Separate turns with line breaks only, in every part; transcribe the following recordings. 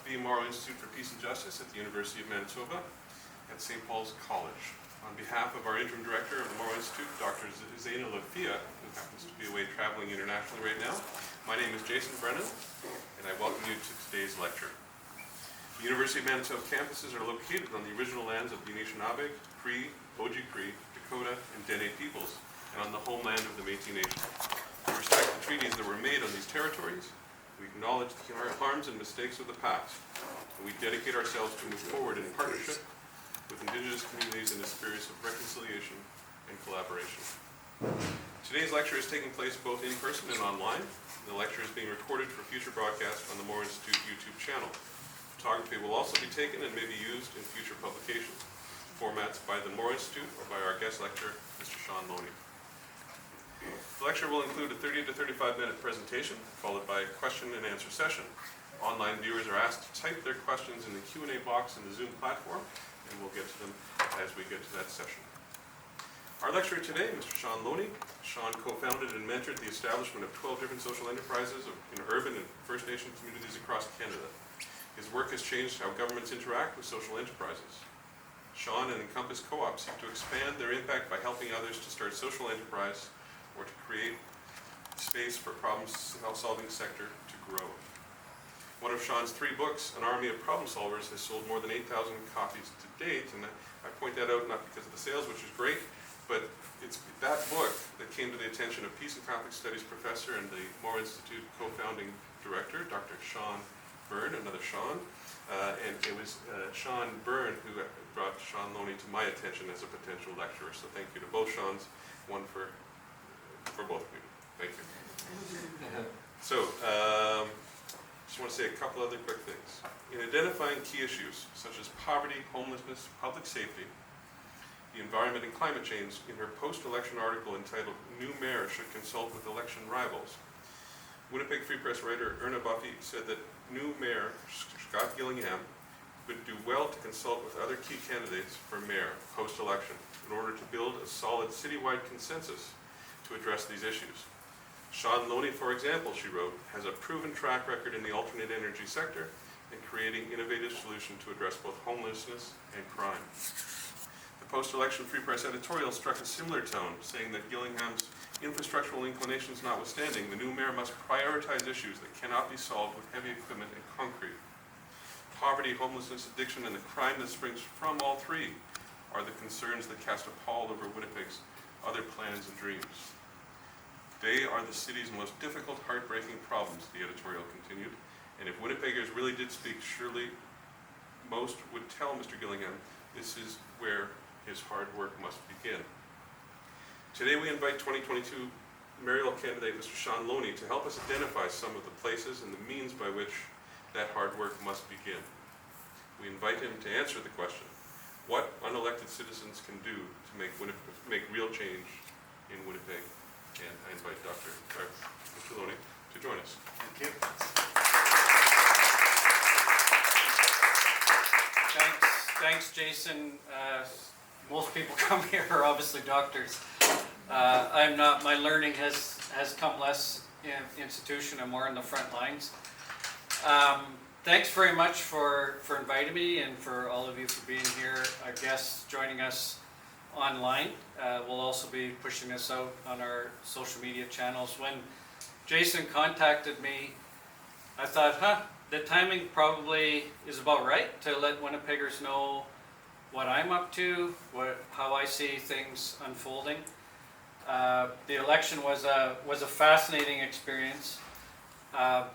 the Mauro Institute for Peace and Justice at the University of Manitoba at St. Paul's College. On behalf of our interim director of the Mauro Institute, Dr. Zaina Lafia, who happens to be away traveling internationally right now, my name is Jason Brennan, and I welcome you to today's lecture. The University of Manitoba campuses are located on the original lands of the Anishinaabe, Cree, Oji-Cree, Dakota, and Dene peoples, and on the homeland of the Métis Nation. We respect the treaties that were made on these territories. We acknowledge the harms and mistakes of the past, and we dedicate ourselves to move forward in partnership with Indigenous communities in a spirit of reconciliation and collaboration. Today's lecture is taking place both in person and online. The lecture is being recorded for future broadcast on the Mauro Institute YouTube channel. Photography will also be taken and may be used in future publications, formats by the Mauro Institute or by our guest lecturer, Mr. Shaun Loney. The lecture will include a 30 to 35 minute presentation, followed by a question and answer session. Online viewers are asked to type their questions in the Q&A box in the Zoom platform, and we'll get to them as we get to that session. Our lecturer today, Mr. Shaun Loney. Shaun co-founded and mentored the establishment of 12 different social enterprises in urban and First Nation communities across Canada. His work has changed how governments interact with social enterprises. Shaun and Encompass Co-op seek to expand their impact by helping others to start social enterprise or to create space for problem-solving sector to grow. One of Shaun's 3 books, An Army of Problem Solvers, has sold more than 8,000 copies to date, and I point that out not because of the sales, which is great, but it's that book that came to the attention of Peace and Conflict Studies professor and the Mauro Institute co-founding director, Dr. Shaun Byrne, another Shaun, and it was Shaun Byrne who brought Shaun Loney to my attention as a potential lecturer. So thank you to both Shauns, one for both of you. Thank you. So, just want to say a couple other quick things. In identifying key issues such as poverty, homelessness, public safety, the environment and climate change, in her post-election article entitled New Mayor Should Consult with Election Rivals, Winnipeg Free Press writer Erna Buffy said that new Mayor Scott Gillingham would do well to consult with other key candidates for mayor post-election in order to build a solid citywide consensus to address these issues. Shaun Loney, for example, she wrote, has a proven track record in the alternate energy sector in creating innovative solutions to address both homelessness and crime. The post-election Free Press editorial struck a similar tone, saying that Gillingham's infrastructural inclinations notwithstanding, the new mayor must prioritize issues that cannot be solved with heavy equipment and concrete. Poverty, homelessness, addiction, and the crime that springs from all 3 are the concerns that cast a pall over Winnipeg's other plans and dreams. They are the city's most difficult, heartbreaking problems, the editorial continued, and if Winnipeggers really did speak, surely most would tell Mr. Gillingham this is where his hard work must begin. Today we invite 2022 mayoral candidate Mr. Shaun Loney to help us identify some of the places and the means by which that hard work must begin. We invite him to answer the question, what unelected citizens can do to make real change in Winnipeg. And I invite Mr. Loney to join us.
Thank you. Thanks, Jason. Most people come here are obviously doctors. I'm not. My learning has come less in institution and more in the front lines. Thanks very much for inviting me and for all of you for being here. Our guests joining us online. We'll also be pushing this out on our social media channels. When Jason contacted me, I thought, the timing probably is about right to let Winnipeggers know what I'm up to, how I see things unfolding. The election was a fascinating experience.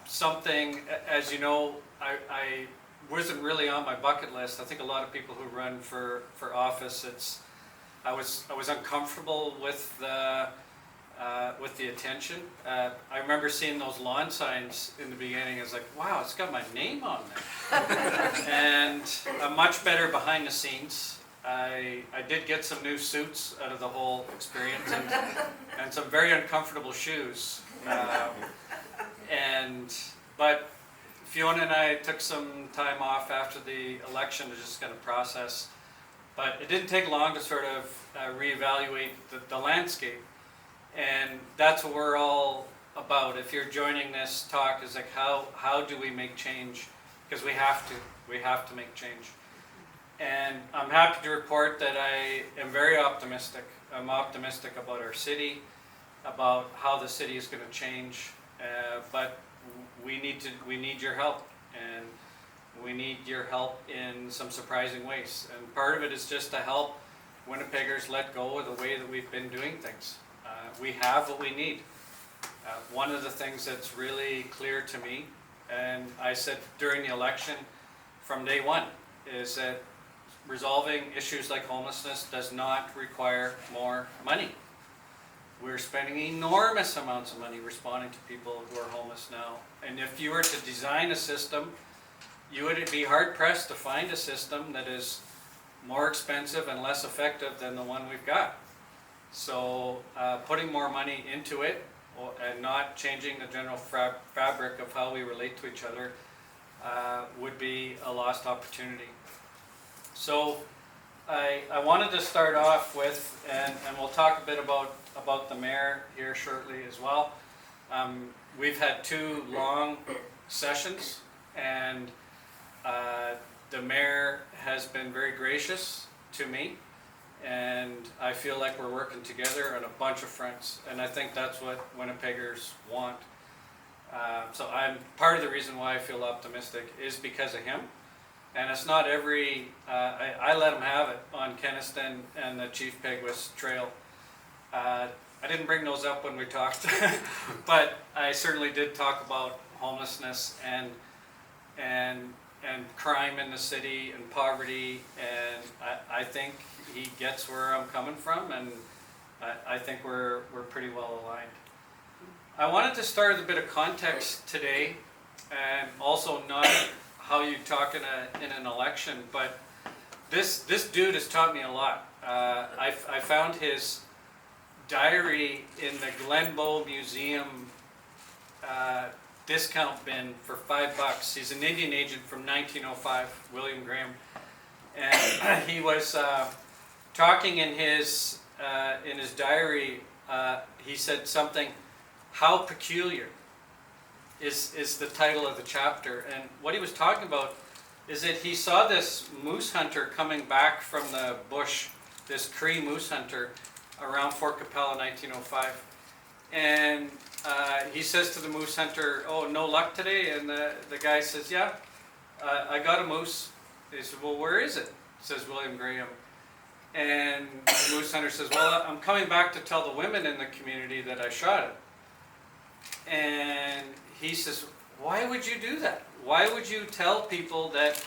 Something, as you know, I wasn't really on my bucket list. I think a lot of people who run for office, I was uncomfortable with the attention. I remember seeing those lawn signs in the beginning. I was like, wow, it's got my name on there. And I'm much better behind the scenes. I did get some new suits out of the whole experience and some very uncomfortable shoes. But Fiona and I took some time off after the election to just kind of process. But it didn't take long to sort of reevaluate the landscape. And that's what we're all about. If you're joining this talk, is like how do we make change because we have to make change. And I'm happy to report that I am very optimistic. I'm optimistic about our city, about how the city is going to change, but we need your help, and we need your help in some surprising ways. And part of it is just to help Winnipeggers let go of the way that we've been doing things. We have what we need. One of the things that's really clear to me, and I said during the election from day one, is that resolving issues like homelessness does not require more money. We're spending enormous amounts of money responding to people who are homeless now. And if you were to design a system, you would be hard pressed to find a system that is more expensive and less effective than the one we've got. So putting more money into it and not changing the general fabric of how we relate to each other would be a lost opportunity. So I wanted to start off with, and we'll talk a bit about the mayor here shortly as well. We've had 2 long sessions, and the mayor has been very gracious to me, and I feel like we're working together on a bunch of fronts, and I think that's what Winnipeggers want. So part of the reason why I feel optimistic is because of him. And it's not every, I let him have it on Kenniston and the Chief Peguis Trail. I didn't bring those up when we talked, but I certainly did talk about homelessness and crime in the city and poverty, and I think he gets where I'm coming from, and I think we're pretty well aligned. I wanted to start with a bit of context today, and also not how you talk in an election, but this dude has taught me a lot. I found his diary in the Glenbow Museum discount bin for $5. He's an Indian agent from 1905, William Graham, and he was talking in his diary. He said something, "How peculiar." Is the title of the chapter, and what he was talking about is that he saw this moose hunter coming back from the bush, this Cree moose hunter around Fort Capella in 1905, and he says to the moose hunter, "Oh, no luck today?" And the guy says, "Yeah, I got a moose." He said, "Well, where is it?" Says William Graham, and the moose hunter says, "Well, I'm coming back to tell the women in the community that I shot it." And he says, "Why would you do that? Why would you tell people that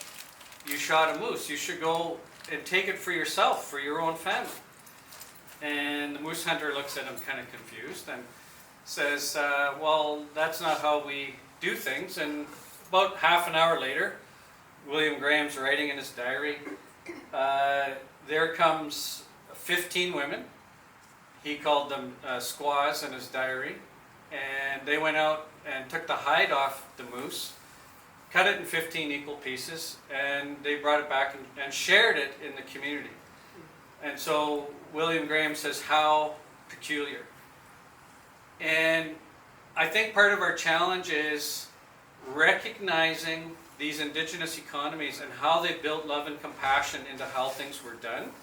you shot a moose? You should go and take it for yourself, for your own family." And the moose hunter looks at him kind of confused and says, "Well, that's not how we do things." And about half an hour later, William Graham's writing in his diary, there comes 15 women. He called them squaws in his diary. And they went out and took the hide off the moose, cut it in 15 equal pieces, and they brought it back and shared it in the community. And so William Graham says, "How peculiar." And I think part of our challenge is recognizing these indigenous economies and how they built love and compassion into how things were done.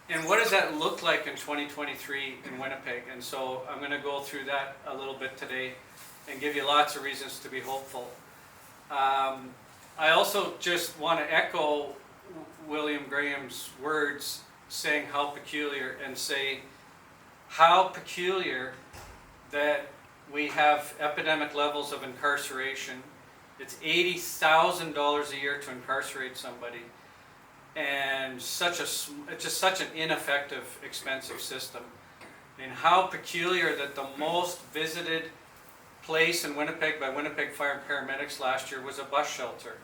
And what does that look like in 2023 in Winnipeg? And so I'm going to go through that a little bit today and give you lots of reasons to be hopeful. I also just want to echo William Graham's words saying how peculiar, and say how peculiar that we have epidemic levels of incarceration. It's $80,000 a year to incarcerate somebody. And it's just such an ineffective, expensive system. And how peculiar that the most visited place in Winnipeg by Winnipeg Fire and Paramedics last year was a bus shelter.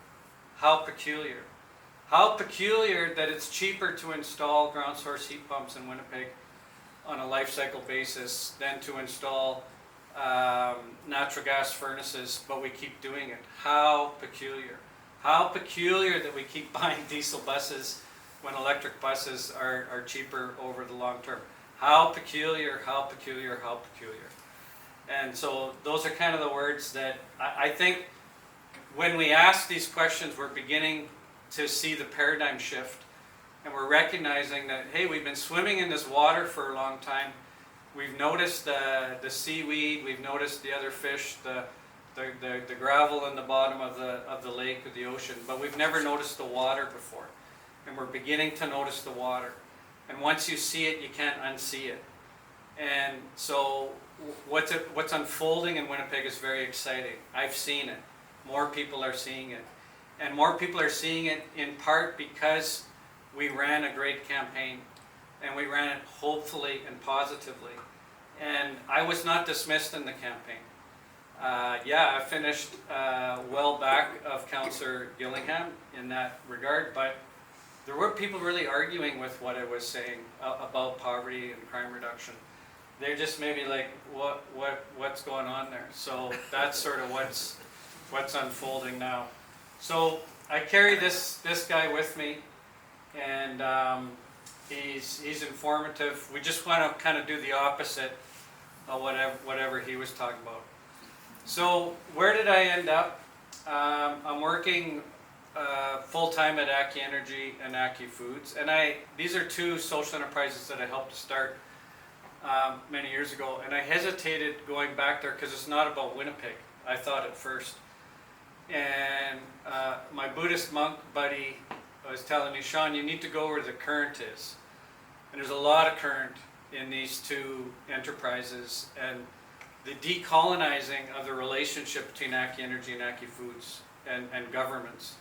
How peculiar. How peculiar that it's cheaper to install ground source heat pumps in Winnipeg on a life cycle basis than to install natural gas furnaces, but we keep doing it. How peculiar. How peculiar that we keep buying diesel buses when electric buses are cheaper over the long term. How peculiar, how peculiar, how peculiar. And so those are kind of the words that I think when we ask these questions, we're beginning to see the paradigm shift, and we're recognizing that, hey, we've been swimming in this water for a long time. We've noticed the seaweed, we've noticed the other fish, the gravel in the bottom of the lake or the ocean, but we've never noticed the water before. And we're beginning to notice the water. And once you see it, you can't unsee it. And so what's unfolding in Winnipeg is very exciting. I've seen it. More people are seeing it. And more people are seeing it in part because we ran a great campaign. And we ran it hopefully and positively. And I was not dismissed in the campaign. I finished well back of Councillor Gillingham in that regard, but there were people really arguing with what I was saying about poverty and crime reduction. They're just maybe like, what's going on there? So that's sort of what's unfolding now. So I carry this guy with me, and he's informative. We just want to kind of do the opposite of whatever he was talking about. So where did I end up? I'm working full-time at Aki Energy and Aki Foods, and these are two social enterprises that I helped to start many years ago, and I hesitated going back there because it's not about Winnipeg, I thought at first. And my Buddhist monk buddy was telling me, Shaun, you need to go where the current is. And there's a lot of current in these two enterprises, and the decolonizing of the relationship between Aki Energy and Aki Foods and governments.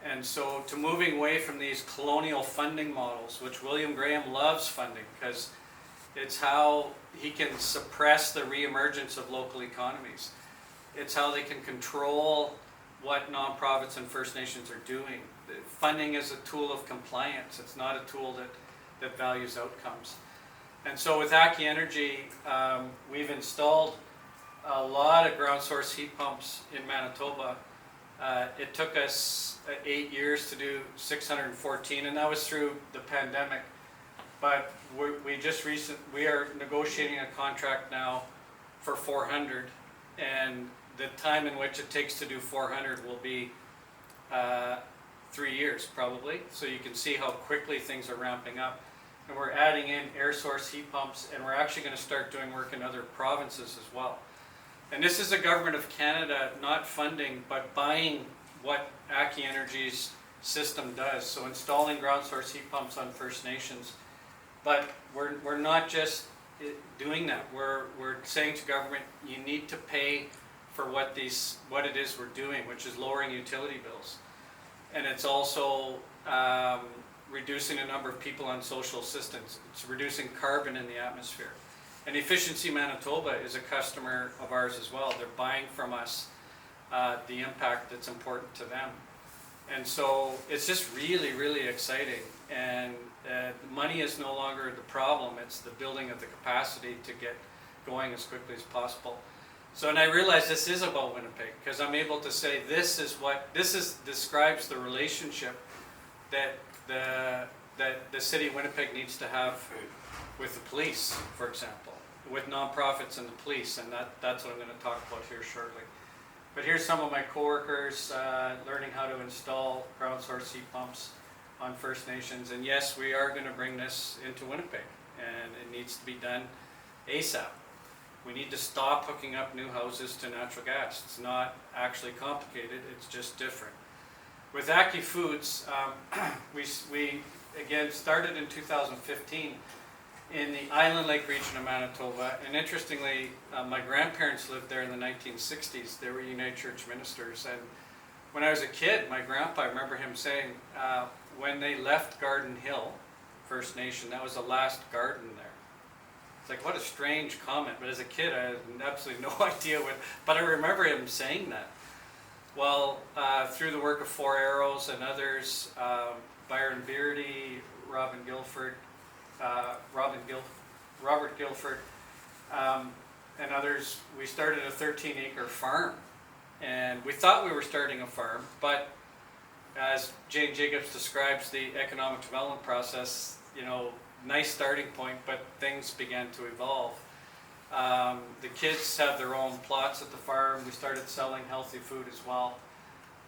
And so to moving away from these colonial funding models, which William Graham loves funding because it's how he can suppress the reemergence of local economies. It's how they can control what nonprofits and First Nations are doing. Funding is a tool of compliance. It's not a tool that values outcomes. And so with Aki Energy, we've installed a lot of ground source heat pumps in Manitoba. It took us 8 years to do 614, and that was through the pandemic. But we are negotiating a contract now for 400, and the time in which it takes to do 400 will be 3 years probably. So you can see how quickly things are ramping up. And we're adding in air source heat pumps, and we're actually going to start doing work in other provinces as well. And this is the Government of Canada not funding, but buying what Aki Energy's system does. So installing ground source heat pumps on First Nations. But we're not just doing that. We're saying to government, you need to pay for what it is we're doing, which is lowering utility bills. And it's also reducing the number of people on social assistance. It's reducing carbon in the atmosphere. And Efficiency Manitoba is a customer of ours as well. They're buying from us the impact that's important to them. And so it's just really, really exciting. And money is no longer the problem. It's the building of the capacity to get going as quickly as possible. So, and I realize this is about Winnipeg, because I'm able to say this describes the relationship that the city of Winnipeg needs to have with the police, for example, with nonprofits and the police, and that's what I'm going to talk about here shortly. But here's some of my coworkers learning how to install ground source heat pumps on First Nations, and yes, we are going to bring this into Winnipeg, and it needs to be done ASAP. We need to stop hooking up new houses to natural gas. It's not actually complicated, it's just different. With Aki Foods, we again started in 2015 in the Island Lake region of Manitoba, and interestingly, my grandparents lived there in the 1960s. They were United Church ministers, and when I was a kid, my grandpa, I remember him saying, when they left Garden Hill First Nation, that was the last garden there. It's like, what a strange comment, but as a kid I had absolutely no idea but I remember him saying that. Well, through the work of Four Arrows and others, Byron Beardy, Robert Guilford, and others, we started a 13-acre farm. And we thought we were starting a farm, but as Jane Jacobs describes the economic development process, nice starting point, but things began to evolve. The kids have their own plots at the farm. We started selling healthy food as well.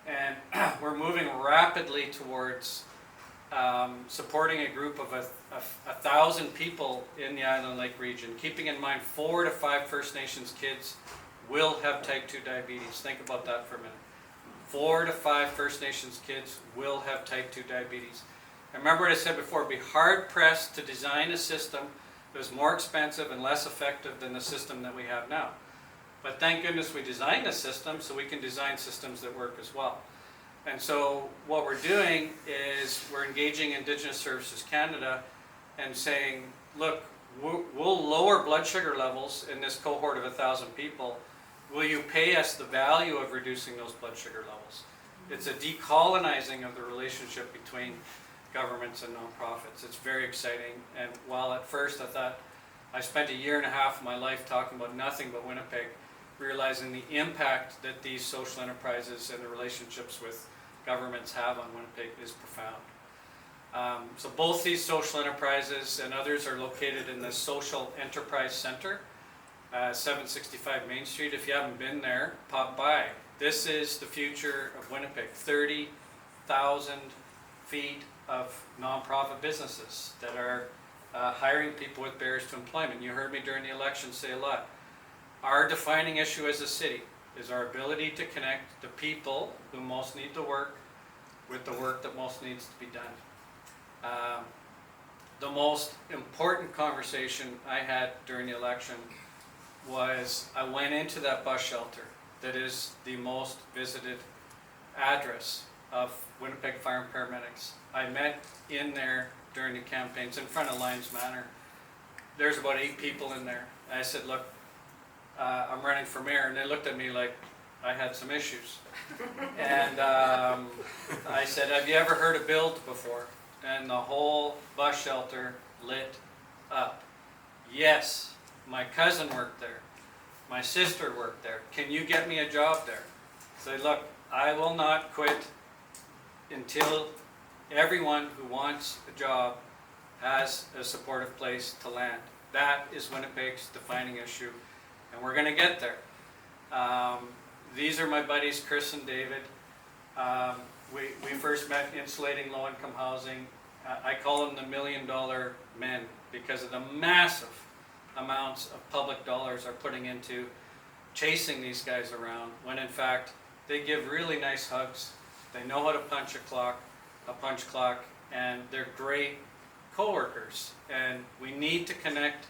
And we're moving rapidly towards supporting a group of 1,000 people in the Island Lake region, keeping in mind 4 to 5 First Nations kids will have type 2 diabetes. Think about that for a minute. 4 to 5 First Nations kids will have type 2 diabetes. And remember what I said before, it'd be hard pressed to design a system that was more expensive and less effective than the system that we have now. But thank goodness we designed a system so we can design systems that work as well. And so what we're doing is we're engaging Indigenous Services Canada and saying, look, we'll lower blood sugar levels in this cohort of 1,000 people. Will you pay us the value of reducing those blood sugar levels? It's a decolonizing of the relationship between governments and nonprofits. It's very exciting. And while at first I thought I spent 1.5 years of my life talking about nothing but Winnipeg, realizing the impact that these social enterprises and the relationships with governments have on Winnipeg is profound. So both these social enterprises and others are located in the Social Enterprise Center, 765 Main Street. If you haven't been there, pop by. This is the future of Winnipeg. 30,000 feet of nonprofit businesses that are hiring people with barriers to employment. You heard me during the election say a lot. Our defining issue as a city is our ability to connect the people who most need the work with the work that most needs to be done. The most important conversation I had during the election was I went into that bus shelter that is the most visited address of Winnipeg Fire and Paramedics. I met in there during the campaigns in front of Lions Manor. There's about 8 people in there. I said, look, I'm running for mayor, and they looked at me like I had some issues. And I said, have you ever heard of BUILD before? And the whole bus shelter lit up. Yes, my cousin worked there. My sister worked there. Can you get me a job there? I said, look, I will not quit until everyone who wants a job has a supportive place to land. That is Winnipeg's defining issue. And we're going to get there. These are my buddies, Chris and David. We first met insulating low-income housing. I call them the $1 million men because of the massive amounts of public dollars are putting into chasing these guys around, when in fact they give really nice hugs. They know how to punch a punch clock, and they're great co-workers. And we need to connect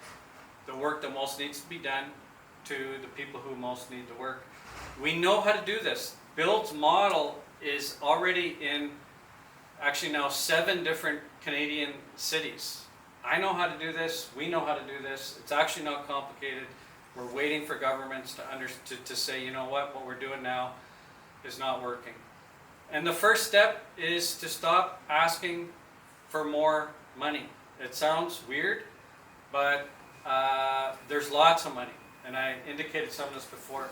the work that most needs to be done to the people who most need the work. We know how to do this. BUILD's model is already in actually now 7 different Canadian cities. I know how to do this. We know how to do this. It's actually not complicated. We're waiting for governments to say, you know what we're doing now is not working. And the first step is to stop asking for more money. It sounds weird, but there's lots of money. And I indicated some of this before.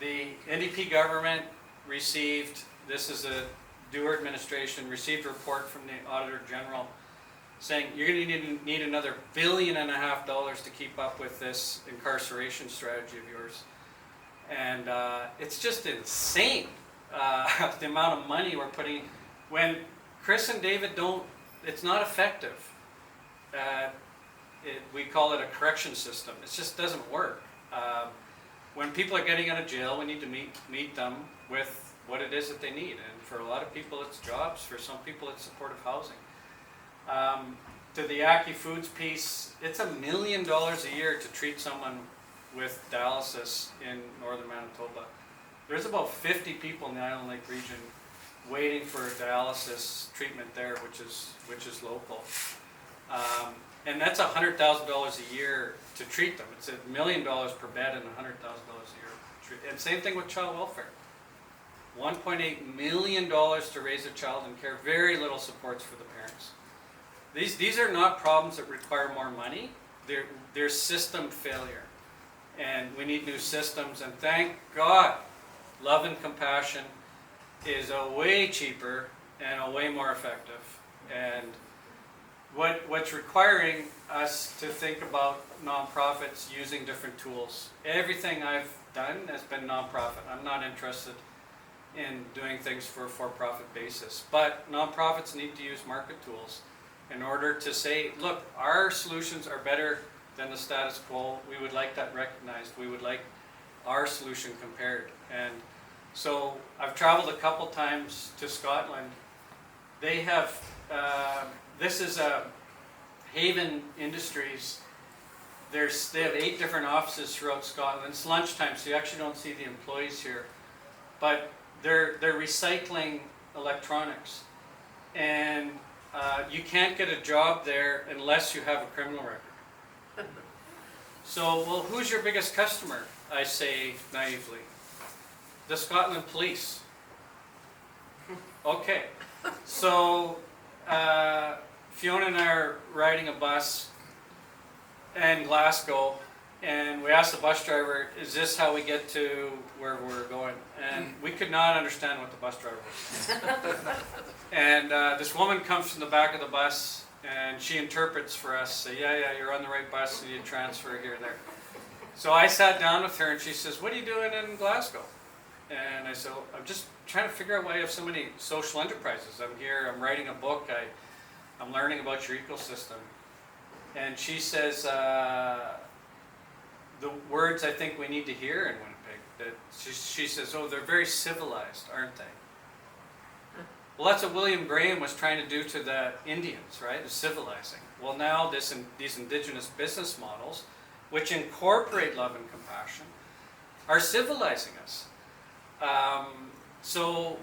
The NDP government received, this is a Dewar administration, received a report from the Auditor General saying you're going to need another $1.5 billion to keep up with this incarceration strategy of yours. And it's just insane the amount of money we're putting. When Chris and David don't, it's not effective. We call it a correction system. It just doesn't work. When people are getting out of jail, we need to meet them with what it is that they need. And for a lot of people, it's jobs. For some people, it's supportive housing. To the Aki Foods piece, it's $1 million a year to treat someone with dialysis in northern Manitoba. There's about 50 people in the Island Lake region waiting for dialysis treatment there, which is local. And that's $100,000 a year to treat them. It's $1 million per bed and $100,000 a year. And same thing with child welfare. $1.8 million to raise a child in care. Very little supports for the parents. These are not problems that require more money. They're system failure. And we need new systems. And thank God, love and compassion is a way cheaper and a way more effective. And what's requiring us to think about nonprofits using different tools. Everything I've done has been nonprofit. I'm not interested in doing things for a for-profit basis. But nonprofits need to use market tools in order to say, look, our solutions are better than the status quo. We would like that recognized. We would like our solution compared. And so I've traveled a couple times to Scotland. They have, this is a Haven Industries. They have 8 different offices throughout Scotland. It's lunchtime, so you actually don't see the employees here. But they're recycling electronics. And you can't get a job there unless you have a criminal record. So, well, who's your biggest customer? I say naively. The Scotland Police. Okay. So, Fiona and I are riding a bus in Glasgow, and we asked the bus driver, is this how we get to where we're going? And we could not understand what the bus driver was saying. And this woman comes from the back of the bus, and she interprets for us, say, yeah, you're on the right bus, and you transfer here, there. So I sat down with her, and she says, what are you doing in Glasgow? And I said, I'm just trying to figure out why you have so many social enterprises. I'm here, I'm writing a book, I'm learning about your ecosystem. And she says, the words I think we need to hear in Winnipeg, that she says, oh, they're very civilized, aren't they? Well, that's what William Graham was trying to do to the Indians, right? The civilizing. Well, now these indigenous business models, which incorporate love and compassion, are civilizing us. So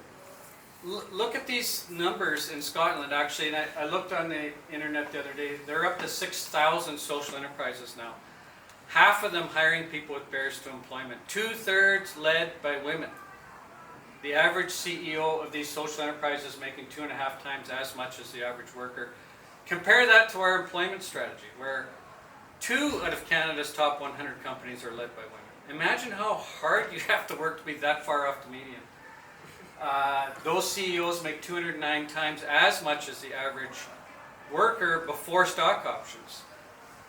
look at these numbers in Scotland, actually, and I looked on the internet the other day. They're up to 6,000 social enterprises now. Half of them hiring people with barriers to employment. 2/3 led by women. The average CEO of these social enterprises making 2.5 times as much as the average worker. Compare that to our employment strategy, where 2 out of Canada's top 100 companies are led by women. Imagine how hard you have to work to be that far off the median. Those CEOs make 209 times as much as the average worker before stock options.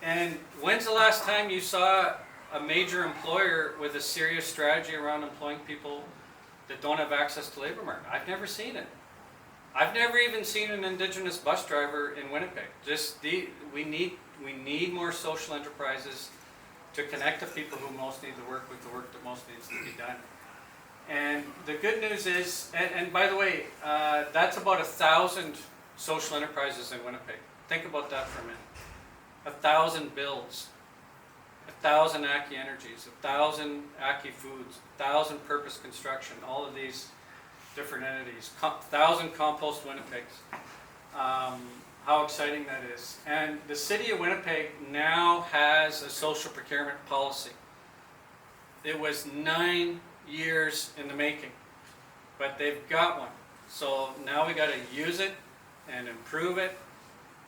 And when's the last time you saw a major employer with a serious strategy around employing people that don't have access to labor market? I've never seen it. I've never even seen an Indigenous bus driver in Winnipeg. We need more social enterprises to connect the people who most need the work with the work that most needs to be done. And the good news is, and by the way, that's about 1,000 social enterprises in Winnipeg. Think about that for a minute. 1,000 builds, 1,000 Aki Energies, 1,000 Aki Foods, 1,000 Purpose Construction, all of these different entities, 1,000 Compost Winnipegs. How exciting that is. And the city of Winnipeg now has a social procurement policy. It was 9 years in the making, but they've got one. So now we got to use it and improve it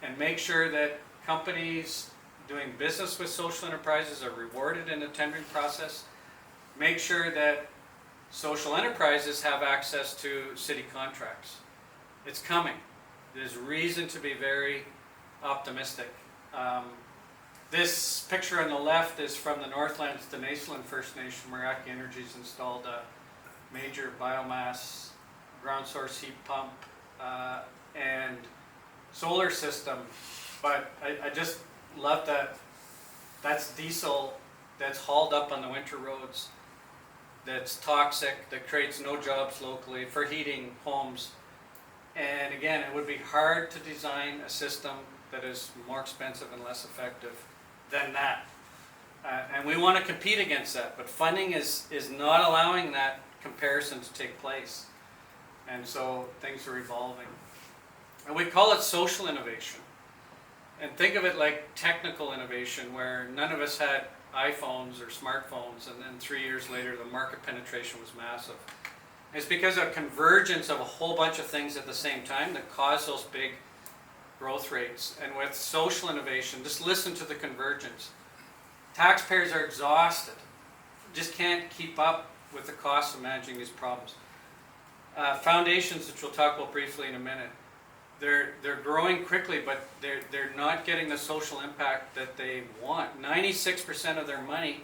and make sure that companies doing business with social enterprises are rewarded in the tendering process. Make sure that social enterprises have access to city contracts. It's coming. There's reason to be very optimistic. This picture on the left is from the Northlands Denaceland First Nation, where Aki Energies installed a major biomass ground source heat pump and solar system. But I just love that. That's diesel that's hauled up on the winter roads, that's toxic, that creates no jobs locally for heating homes. And again, it would be hard to design a system that is more expensive and less effective than that. And we want to compete against that, but funding is not allowing that comparison to take place. And so things are evolving. And we call it social innovation. And think of it like technical innovation, where none of us had iPhones or smartphones, and then 3 years later the market penetration was massive. It's because of convergence of a whole bunch of things at the same time that cause those big growth rates. And with social innovation, just listen to the convergence. Taxpayers are exhausted, just can't keep up with the costs of managing these problems. Foundations, which we'll talk about briefly in a minute, they're growing quickly, but they're not getting the social impact that they want. 96% of their money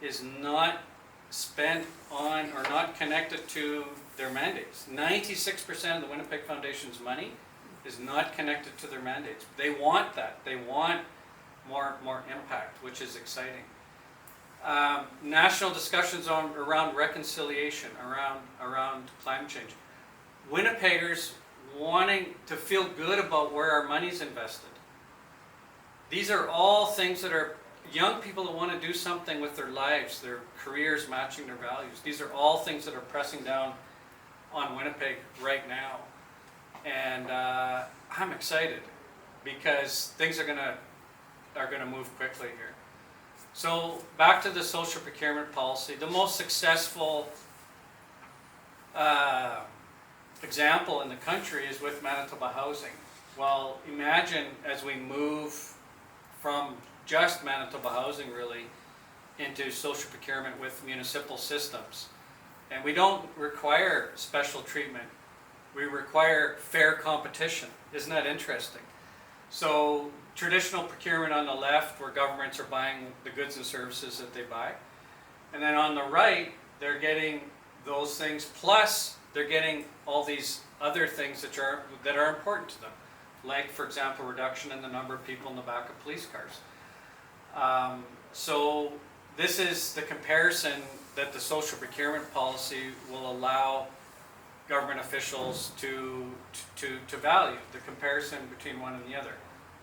is not spent on or not connected to their mandates. 96% of the Winnipeg Foundation's money is not connected to their mandates. They want that. They want more impact, which is exciting. National discussions around reconciliation, around climate change. Winnipeggers wanting to feel good about where our money's invested. These are all things that are young people that want to do something with their lives, their careers matching their values. These are all things that are pressing down on Winnipeg right now. And I'm excited because things are gonna move quickly here. So back to the social procurement policy. The most successful example in the country is with Manitoba Housing. Well, imagine as we move from just Manitoba Housing really into social procurement with municipal systems. And we don't require special treatment. We require fair competition. Isn't that interesting? So traditional procurement on the left, where governments are buying the goods and services that they buy. And then on the right, they're getting those things, plus they're getting all these other things that are important to them. Like, for example, reduction in the number of people in the back of police cars. So this is the comparison that the social procurement policy will allow government officials to value, the comparison between one and the other.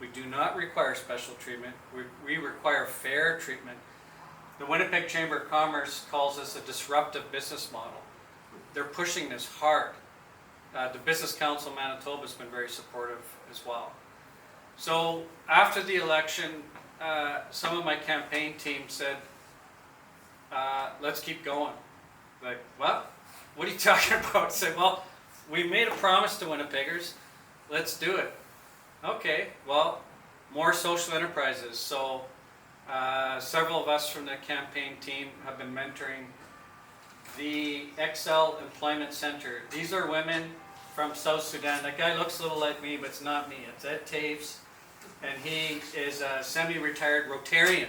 We do not require special treatment. We require fair treatment. The Winnipeg Chamber of Commerce calls this a disruptive business model. They're pushing this hard. The Business Council of Manitoba has been very supportive as well. So after the election, some of my campaign team said, let's keep going. Like, what? What are you talking about? I said, well, we made a promise to Winnipeggers. Let's do it. Okay, well, more social enterprises. So several of us from the campaign team have been mentoring the Excel Employment Center. These are women from South Sudan. That guy looks a little like me, but it's not me. It's Ed Taves, and he is a semi-retired Rotarian.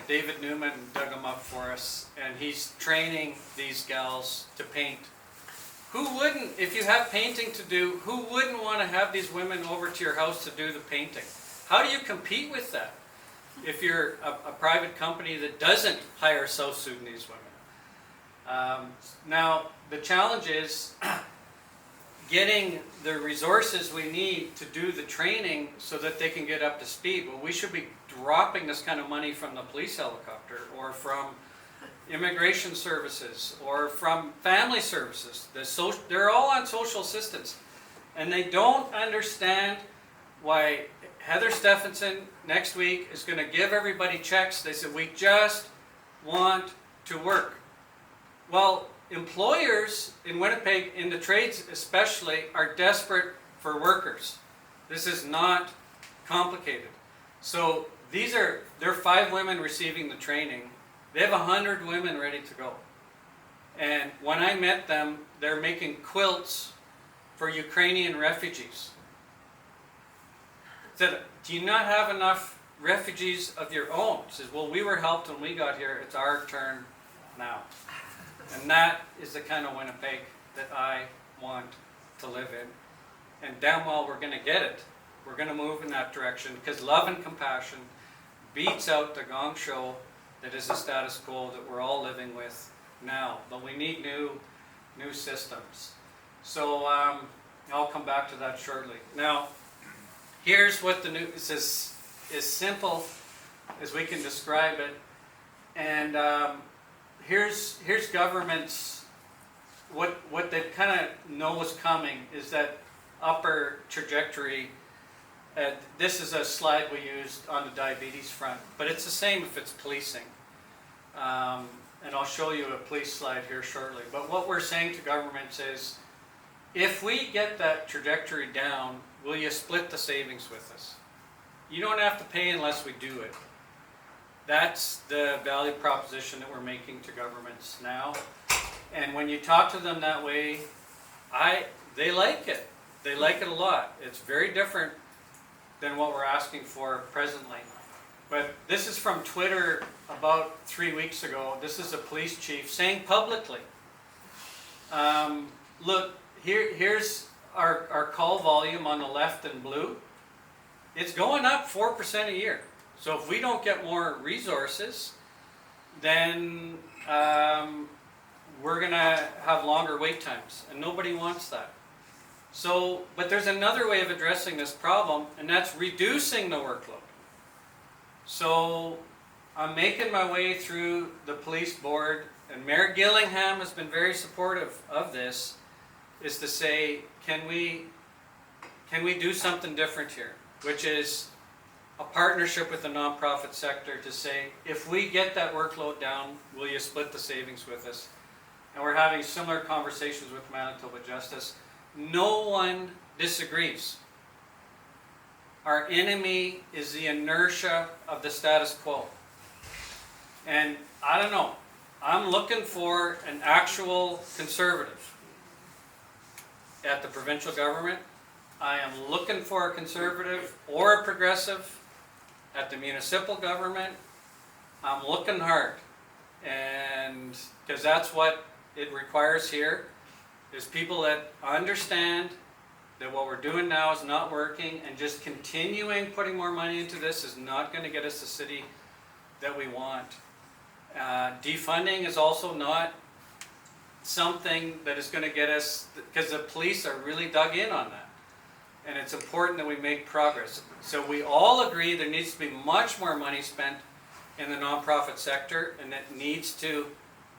David Newman dug him up for us, and he's training these gals to paint. Who wouldn't, if you have painting to do, who wouldn't want to have these women over to your house to do the painting? How do you compete with that if you're a private company that doesn't hire South Sudanese women? Now, the challenge is getting the resources we need to do the training so that they can get up to speed. Well, we should be dropping this kind of money from the police helicopter or from immigration services or from family services. They're all on social assistance, and they don't understand why Heather Stephenson next week is going to give everybody checks. They said, we just want to work. Well, employers in Winnipeg, in the trades especially, are desperate for workers. This is not complicated. So there are 5 women receiving the training. They have 100 women ready to go. And when I met them, they're making quilts for Ukrainian refugees. I said, do you not have enough refugees of your own? He says, well, we were helped when we got here. It's our turn now. And that is the kind of Winnipeg that I want to live in. And damn well we're going to get it. We're going to move in that direction because love and compassion beats out the gong show that is the status quo that we're all living with now. But we need new systems. So I'll come back to that shortly. Now, here's what the new is as simple as we can describe it. And here's government's, what they kind of know is coming is that upper trajectory. This is a slide we used on the diabetes front, but it's the same if it's policing. And I'll show you a police slide here shortly. But what we're saying to governments is, if we get that trajectory down, will you split the savings with us? You don't have to pay unless we do it. That's the value proposition that we're making to governments now. And when you talk to them that way, they like it. They like it a lot. It's very different than what we're asking for presently. But this is from Twitter about 3 weeks ago. This is a police chief saying publicly Look, here's our call volume on the left in blue. It's going up 4% a year. So if we don't get more resources, then we're gonna have longer wait times, and nobody wants that. So, but there's another way of addressing this problem, and that's reducing the workload. So I'm making my way through the police board, and Mayor Gillingham has been very supportive of this, is to say, can we do something different here? Which is a partnership with the nonprofit sector to say, if we get that workload down, will you split the savings with us? And we're having similar conversations with Manitoba Justice. No one disagrees. Our enemy is the inertia of the status quo. And I don't know, I'm looking for an actual conservative at the provincial government. I am looking for a conservative or a progressive at the municipal government. I'm looking hard, and because that's what it requires here, is people that understand that what we're doing now is not working, and just continuing putting more money into this is not going to get us the city that we want. Defunding is also not something that is going to get us, because the police are really dug in on that. And it's important that we make progress. So we all agree there needs to be much more money spent in the nonprofit sector, and it needs to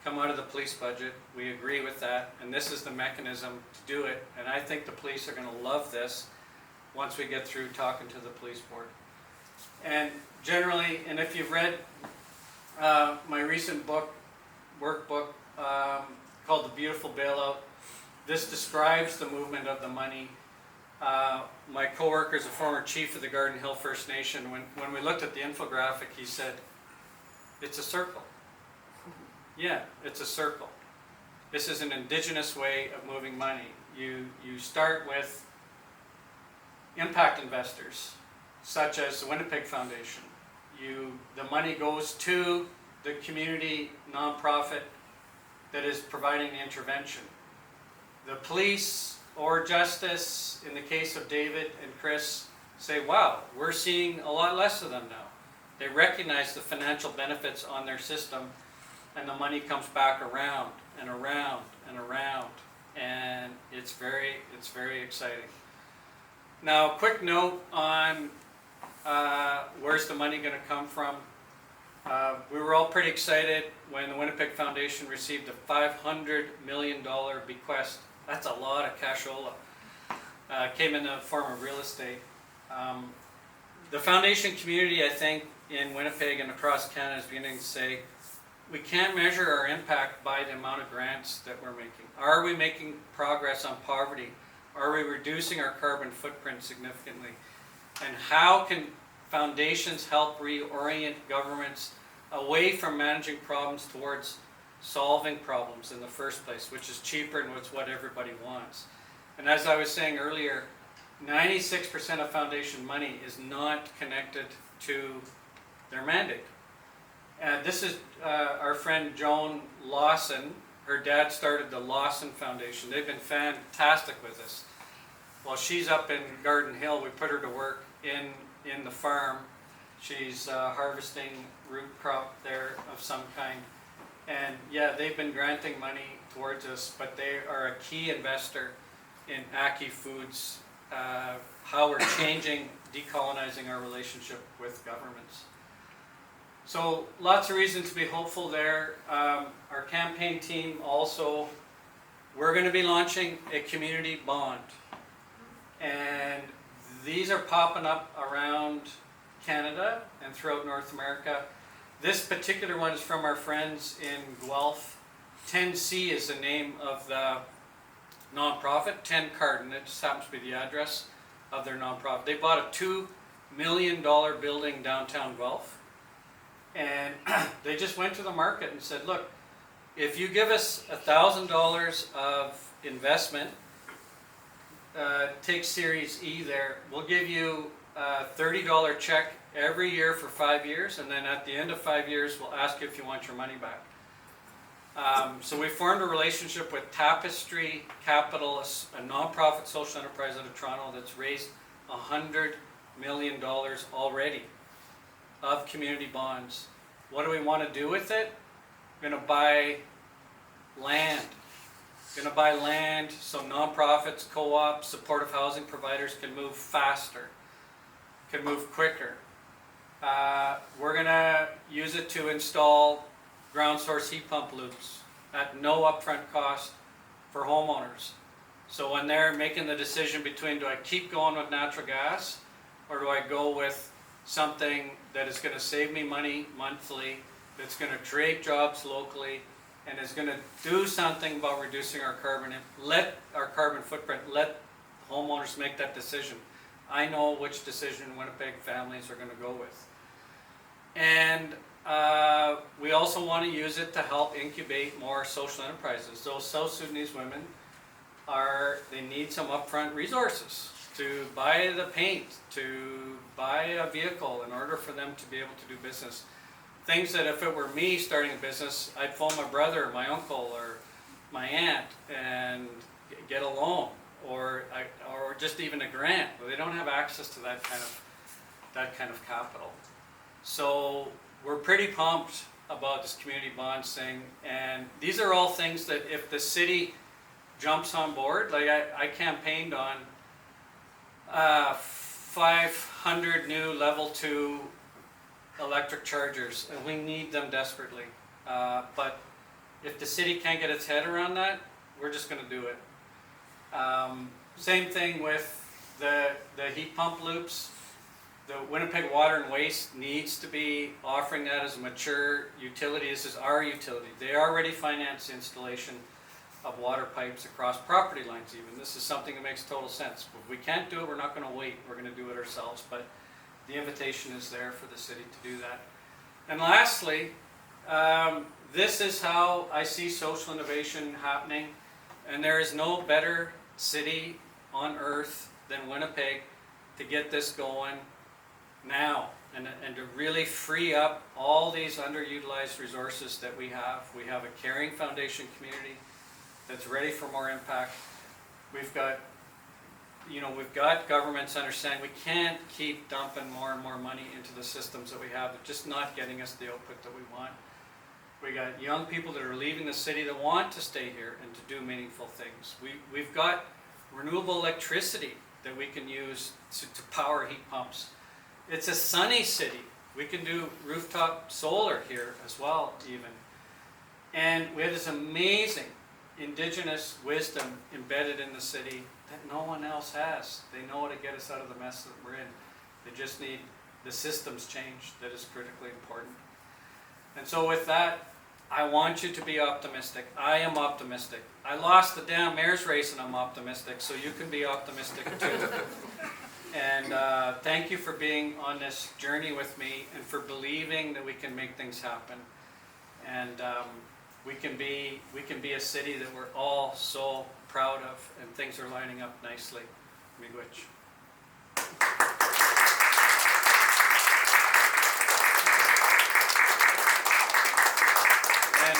come out of the police budget. We agree with that, and this is the mechanism to do it. And I think the police are going to love this once we get through talking to the police board. And generally, and if you've read my recent workbook called The Beautiful Bailout, this describes the movement of the money. My coworker is a former chief of the Garden Hill First Nation. When we looked at the infographic, he said, it's a circle. Yeah, it's a circle. This is an indigenous way of moving money. You start with impact investors, such as the Winnipeg Foundation. The money goes to the community nonprofit that is providing the intervention. The police or justice, in the case of David and Chris, say, wow, we're seeing a lot less of them now. They recognize the financial benefits on their system, and the money comes back around and around and around, and it's very exciting. Now, quick note on where's the money going to come from. We were all pretty excited when the Winnipeg Foundation received a $500 million bequest. That's a lot of cashola. Came in the form of real estate. The foundation community, I think, in Winnipeg and across Canada is beginning to say, we can't measure our impact by the amount of grants that we're making. Are we making progress on poverty? Are we reducing our carbon footprint significantly? And how can foundations help reorient governments away from managing problems towards solving problems in the first place, which is cheaper and it's what everybody wants. And as I was saying earlier, 96% of foundation money is not connected to their mandate. And this is our friend Joan Lawson. Her dad started the Lawson Foundation. They've been fantastic with us. While she's up in Garden Hill, we put her to work in the farm. She's harvesting root crop there of some kind. And yeah, they've been granting money towards us, but they are a key investor in Aki Foods, how we're changing, decolonizing our relationship with governments. So lots of reasons to be hopeful there. Our campaign team also, we're going to be launching a community bond. And these are popping up around Canada and throughout North America. This particular one is from our friends in Guelph. 10C is the name of the nonprofit, 10 Carden. It just happens to be the address of their nonprofit. They bought a $2 million building downtown Guelph. And they just went to the market and said, look, if you give us $1,000 of investment, take Series E there, we'll give you a $30 check every year for 5 years, and then at the end of 5 years, we'll ask you if you want your money back. So we formed a relationship with Tapestry Capital, a nonprofit social enterprise out of Toronto that's raised $100 million already of community bonds. What do we want to do with it? We're going to buy land. We're going to buy land so nonprofits, co-ops, supportive housing providers can move faster, can move quicker. We're going to use it to install ground source heat pump loops at no upfront cost for homeowners. So when they're making the decision between, do I keep going with natural gas or do I go with something that is going to save me money monthly, that's going to create jobs locally, and is going to do something about reducing our carbon footprint, let homeowners make that decision. I know which decision Winnipeg families are going to go with. And we also want to use it to help incubate more social enterprises. Those South Sudanese women they need some upfront resources to buy the paint, to buy a vehicle in order for them to be able to do business. Things that if it were me starting a business, I'd phone my brother or my uncle or my aunt and get a loan or just even a grant. They don't have access to that kind of capital. So we're pretty pumped about this community bonds thing, and these are all things that if the city jumps on board, like I campaigned on 500 new level 2 electric chargers, and we need them desperately. But if the city can't get its head around that, we're just going to do it. Same thing with the heat pump loops. The Winnipeg Water and Waste needs to be offering that as a mature utility. This is our utility. They already finance the installation of water pipes across property lines even. This is something that makes total sense. If we can't do it, we're not going to wait. We're going to do it ourselves. But the invitation is there for the city to do that. And lastly, this is how I see social innovation happening. And there is no better city on earth than Winnipeg to get this going now and to really free up all these underutilized resources that we have. We have a caring foundation community that's ready for more impact. We've got governments understanding we can't keep dumping more and more money into the systems that we have. They're just not getting us the output that we want. We got young people that are leaving the city that want to stay here and to do meaningful things. We've got renewable electricity that we can use to power heat pumps. It's a sunny city. We can do rooftop solar here as well even. And we have this amazing indigenous wisdom embedded in the city that no one else has. They know how to get us out of the mess that we're in. They just need the systems change that is critically important. And so with that, I want you to be optimistic. I am optimistic. I lost the damn mayor's race and I'm optimistic, so you can be optimistic too. And thank you for being on this journey with me and for believing that we can make things happen. And we can be a city that we're all so proud of, and things are lining up nicely. Miigwech. And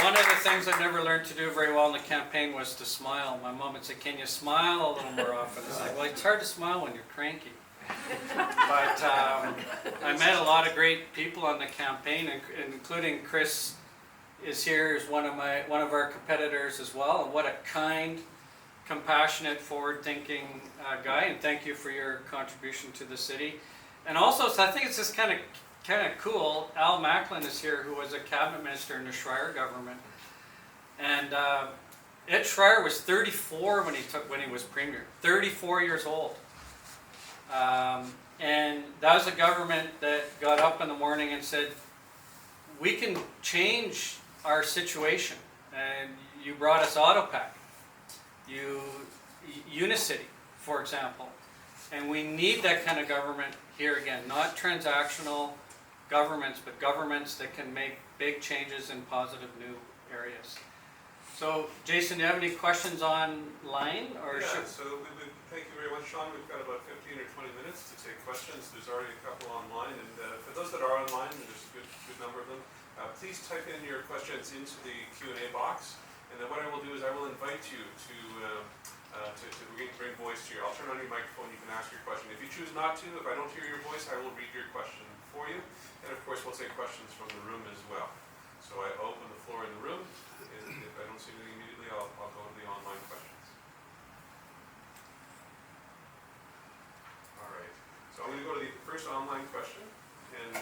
one of the things I never learned to do very well in the campaign was to smile. My mom would say, "Can you smile a little more often?" It's like, well, it's hard to smile when you're cranky. But I met a lot of great people on the campaign, including Chris is here as one of our competitors as well. And what a kind, compassionate, forward-thinking guy. And thank you for your contribution to the city. And also, so I think it's just kind of cool. Al Macklin is here, who was a cabinet minister in the Schreier government. And Ed Schreier was 34 when he was premier. 34 years old. And that was a government that got up in the morning and said, we can change our situation. And you brought us Autopac, Unicity, for example. And we need that kind of government here again, not transactional governments, but governments that can make big changes in positive new areas. So, Jason, do you have any questions online? Or
yeah, so thank you very much, Shaun. We've got about 15 or 20 minutes to take questions. There's already a couple online, and for those that are online, and there's a good number of them, please type in your questions into the Q&A box, and then what I will do is I will invite you to bring voice to I'll turn on your microphone, you can ask your question. If you choose not to, if I don't hear your voice, I will read your question for you, and of course we'll take questions from the room as well. So I open the floor in the room, and if I don't see anything immediately, I'll go to the online questions. All right, so I'm going to go to the first online question, and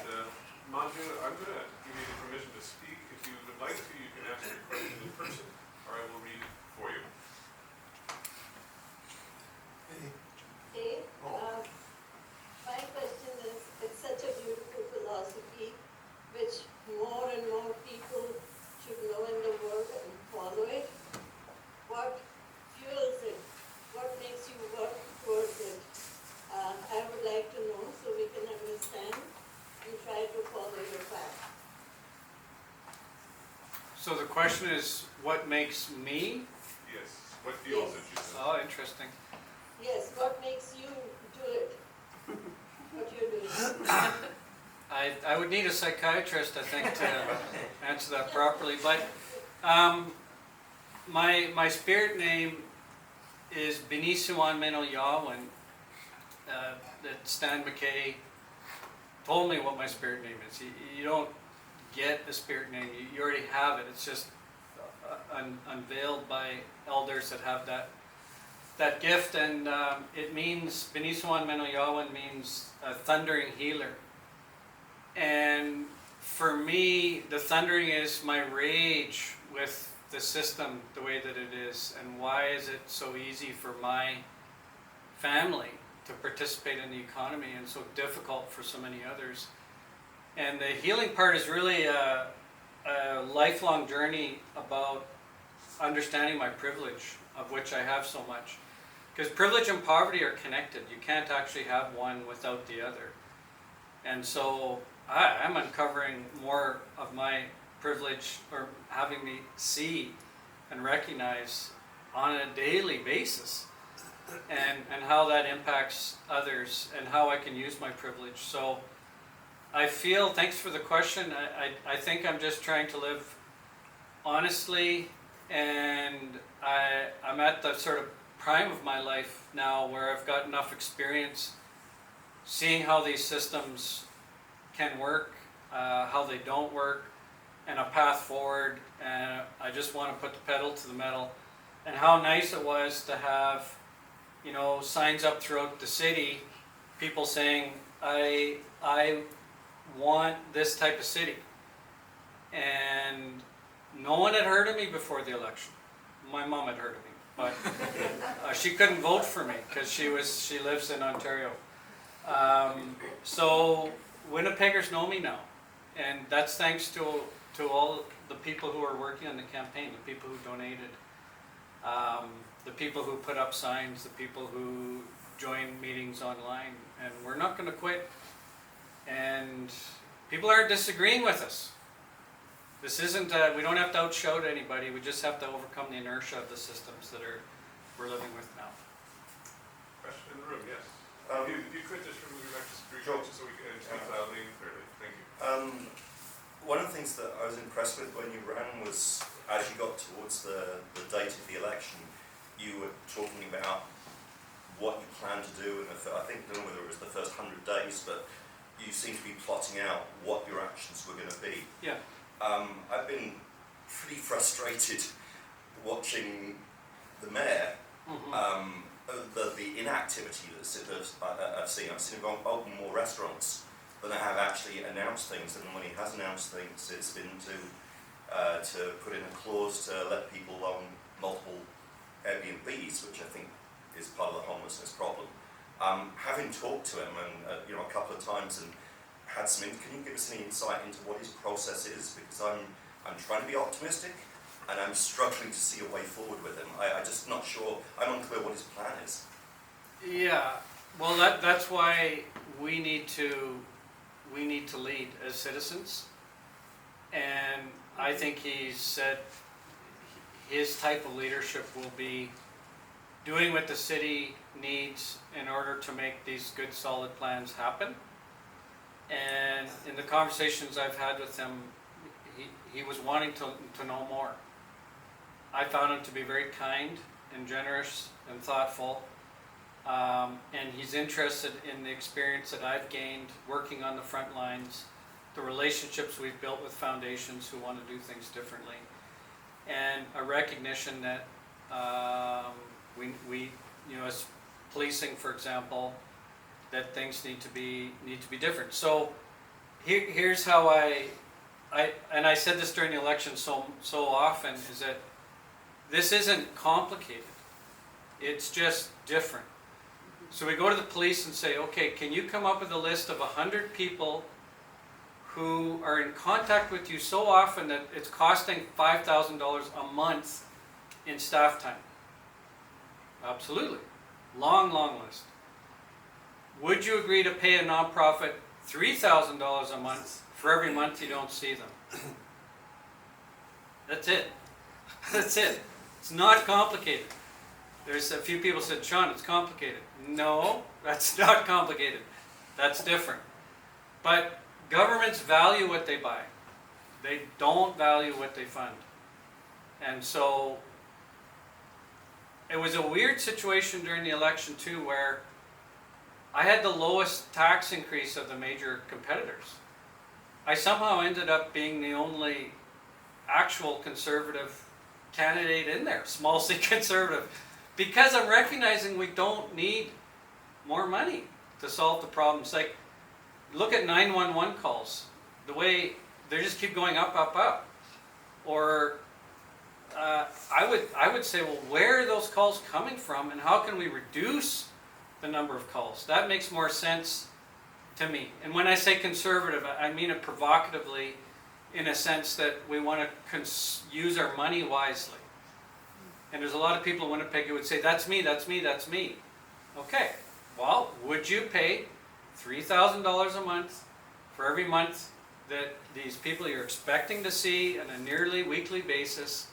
Manju, I'm going to give you the permission to speak. If you would like to, you can ask your question in person, or I will read it for you.
Hey, my question is, it's such a beautiful philosophy which more and more people should know in the world and follow it. What fuels it? What makes you work towards it? I would like to know so we can understand and try to follow your path.
So the question is, what makes me?
Yes, what fuels it, you said?
Oh, interesting.
Yes, what makes you do it? What you're doing?
I would need a psychiatrist, I think, to answer that properly. But my spirit name is Benisuan Meno Yawin. That Stan McKay told me what my spirit name is. You don't get a spirit name, you already have it. It's just unveiled by elders that have that gift, and it means, Benisuan Meno Yawin means thundering healer. And for me, the thundering is my rage with the system the way that it is, and why is it so easy for my family to participate in the economy and so difficult for so many others. And the healing part is really a lifelong journey about understanding my privilege, of which I have so much. Because privilege and poverty are connected. You can't actually have one without the other. And so I'm uncovering more of my privilege, or having me see and recognize on a daily basis, and how that impacts others, and how I can use my privilege. So I feel, thanks for the question, I think I'm just trying to live honestly, and I'm at the sort of prime of my life now where I've got enough experience seeing how these systems can work, how they don't work, and a path forward. And I just want to put the pedal to the metal. And how nice it was to have, you know, signs up throughout the city, people saying, I want this type of city. And no one had heard of me before the election. My mom had heard of me, but she couldn't vote for me because she lives in Ontario. So Winnipeggers know me now, and that's thanks to all the people who are working on the campaign, the people who donated, the people who put up signs, the people who join meetings online, and we're not going to quit. And people aren't disagreeing with us. This isn't, we don't have to outshout anybody, we just have to overcome the inertia of the systems that we're living with now.
Question in the room, yes. If you could just remove your screen, just so we can speak loudly and clearly. Thank you.
One of the things that I was impressed with when you ran was, as you got towards the date of the election, you were talking about what you plan to do in I think, I don't know whether it was the first 100 days, but you seem to be plotting out what your actions were going to be.
Yeah.
I've been pretty frustrated watching the mayor, the inactivity that I've seen. I've seen him open more restaurants than I have actually announced things, and when he has announced things, it's been to put in a clause to let people own multiple Airbnbs, which I think is part of the homelessness problem. Having talked to him and a couple of times and had some, can you give us any insight into what his process is? Because I'm trying to be optimistic, and I'm struggling to see a way forward with him. I'm just not sure. I'm unclear what his plan is. Yeah,
well, that's why we need to lead as citizens, and I think he said his type of leadership will be doing what the city needs in order to make these good, solid plans happen. And in the conversations I've had with him, he was wanting to know more. I found him to be very kind and generous and thoughtful. And he's interested in the experience that I've gained working on the front lines, the relationships we've built with foundations who want to do things differently, and a recognition that we as policing, for example, that things need to be different. So here's how I said this during the election so often, is that this isn't complicated. It's just different. So we go to the police and say, okay, can you come up with a list of 100 people who are in contact with you so often that it's costing $5,000 a month in staff time? Absolutely. Long list. Would you agree to pay a nonprofit $3,000 a month for every month you don't see them? That's it. That's it. It's not complicated. There's a few people said, Shaun, it's complicated. No, that's not complicated. That's different. But governments value what they buy. They don't value what they fund. And so it was a weird situation during the election too, where I had the lowest tax increase of the major competitors. I somehow ended up being the only actual conservative candidate in there, small c conservative, because I'm recognizing we don't need more money to solve the problems. Like, look at 911 calls. The way they just keep going up. Or I would say, well, where are those calls coming from, and how can we reduce the number of calls? That makes more sense to me. And when I say conservative, I mean it provocatively, in a sense that we want to use our money wisely. And there's a lot of people in Winnipeg who would say, that's me. Okay, well, would you pay $3,000 a month for every month that these people you're expecting to see on a nearly weekly basis,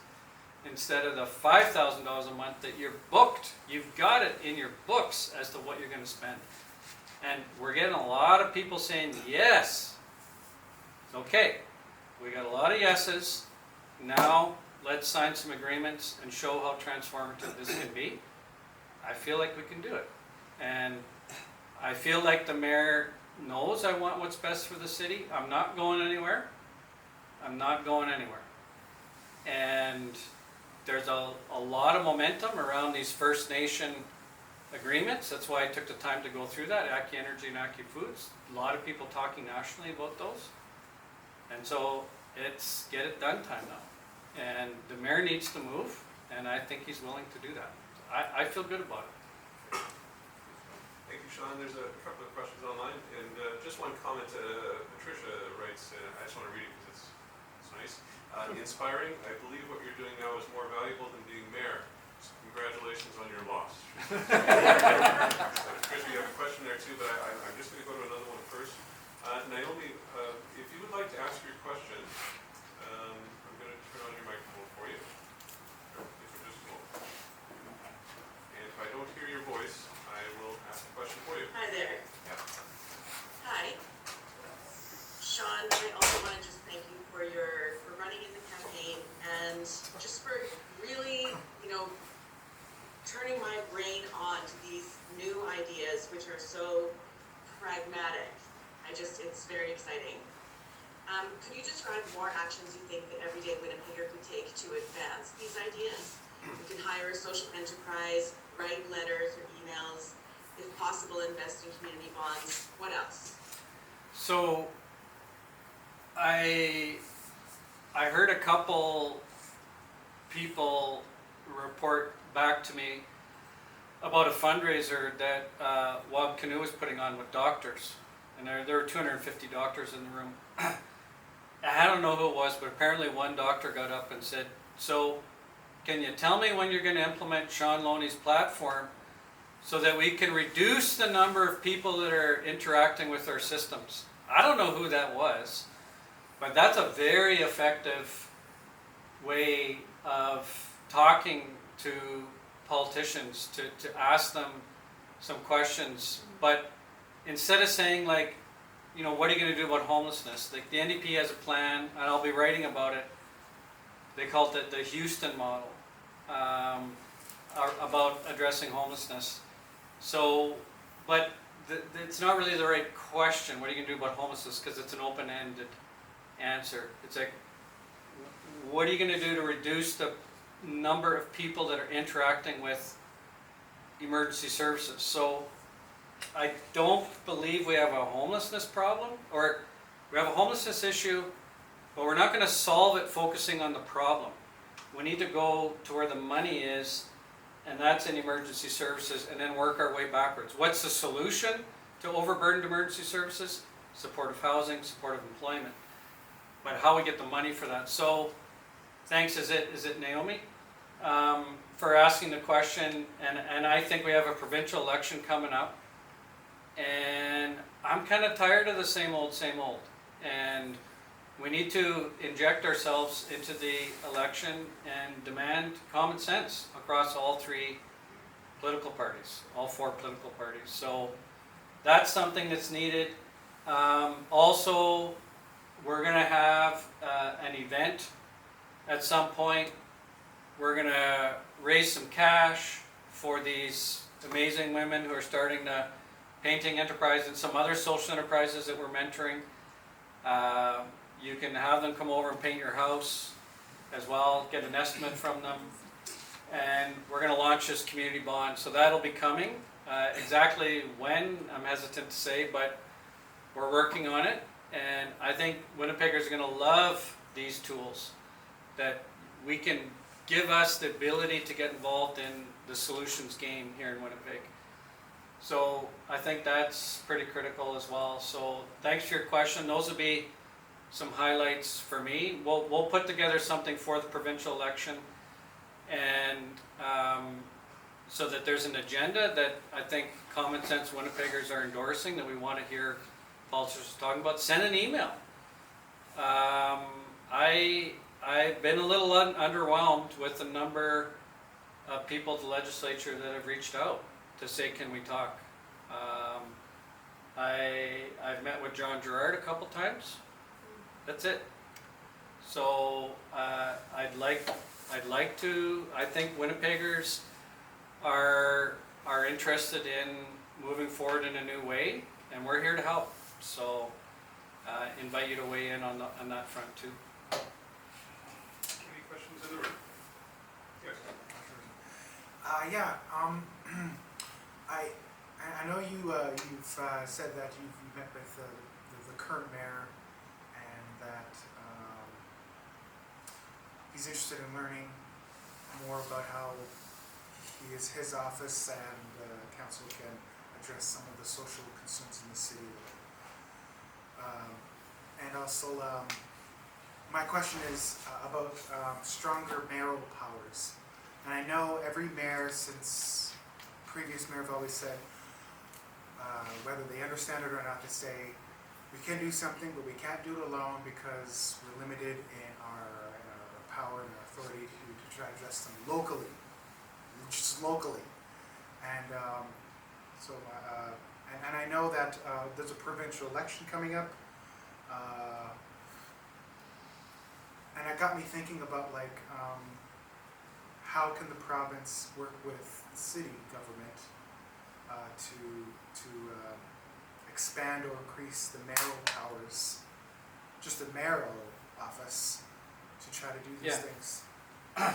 instead of the $5,000 a month that you're booked? You've got it in your books as to what you're going to spend. And we're getting a lot of people saying, yes. Okay, we got a lot of yeses. Now let's sign some agreements and show how transformative this can be. I feel like we can do it. And I feel like the mayor knows I want what's best for the city. I'm not going anywhere. And there's a lot of momentum around these First Nation agreements. That's why I took the time to go through that, Aki Energy and Aki Foods. A lot of people talking nationally about those. And so it's get it done time now. And the mayor needs to move, and I think he's willing to do that. I feel good about it.
Thank you, Shaun. There's a couple of questions online, and just one comment. Patricia writes, I just want to read it because it's nice. Inspiring. I believe what you're doing now is more valuable than being mayor. So congratulations on your loss. Patricia, you have a question there too, but I'm just going to go to another one first. Naomi, if you would like to ask your question, I'm going to turn on your microphone for you. Just a moment. And if I don't hear your voice, I will ask a question for you.
Hi there.
Yeah.
Hi. Shaun, I also want to just thank you for running in the campaign and just for really, turning my brain on to these new ideas which are so pragmatic. It's very exciting. Could you describe more actions you think that everyday Winnipegger could take to advance these ideas? You could hire a social enterprise, write letters or emails, if possible, invest in community bonds. What else?
So I heard a couple people report back to me about a fundraiser that Wab Canoe was putting on with doctors. And there were 250 doctors in the room. I don't know who it was, but apparently one doctor got up and said, so can you tell me when you're going to implement Shaun Loney's platform so that we can reduce the number of people that are interacting with our systems? I don't know who that was, but that's a very effective way of talking to politicians, to ask them some questions. But instead of saying like, you know, what are you gonna do about homelessness? Like, the NDP has a plan, and I'll be writing about it. They called it the Houston model, about addressing homelessness. So, but it's not really the right question, what are you gonna do about homelessness, because it's an open-ended answer. It's like, what are you gonna do to reduce the number of people that are interacting with emergency services? So, I don't believe we have a homelessness problem, or we have a homelessness issue, but we're not gonna solve it focusing on the problem. We need to go to where the money is, and that's in emergency services, and then work our way backwards. What's the solution to overburdened emergency services? Supportive housing, supportive employment. But how we get the money for that. So, thanks, is it Naomi? For asking the question, and I think we have a provincial election coming up, and I'm kind of tired of the same old, and we need to inject ourselves into the election and demand common sense across all three political parties, all four political parties. So that's something that's needed. Also, we're gonna have an event at some point. We're gonna raise some cash for these amazing women who are starting the painting enterprise and some other social enterprises that we're mentoring. You can have them come over and paint your house as well, get an estimate from them. And we're gonna launch this community bond, so that'll be coming. Exactly when, I'm hesitant to say, but we're working on it. And I think Winnipeggers are gonna love these tools, that we can give us the ability to get involved in the solutions game here in Winnipeg. So I think that's pretty critical as well. So thanks for your question. Those will be some highlights for me. We'll put together something for the provincial election, and so that there's an agenda that I think common sense Winnipeggers are endorsing, that we want to hear politicians talking about. Send an email. I've been a little underwhelmed with the number of people at the legislature that have reached out to say, can we talk? I've met with John Gerard a couple times. That's it. So I'd like to. I think Winnipeggers are interested in moving forward in a new way, and we're here to help. So invite you to weigh in on that front too.
Any questions in the room? Yes.
I know you've said that you've met with the current mayor, and that he's interested in learning more about how his office and council can address some of the social concerns in the city. And also, my question is about stronger mayoral powers. And I know every mayor since previous mayor have always said, whether they understand it or not, they say, we can do something, but we can't do it alone because we're limited in our power and our authority to try to address them locally, just locally. And and I know that there's a provincial election coming up, and it got me thinking about how can the province work with the city government to expand or increase the mayoral powers, just the mayoral office, to try to do these things.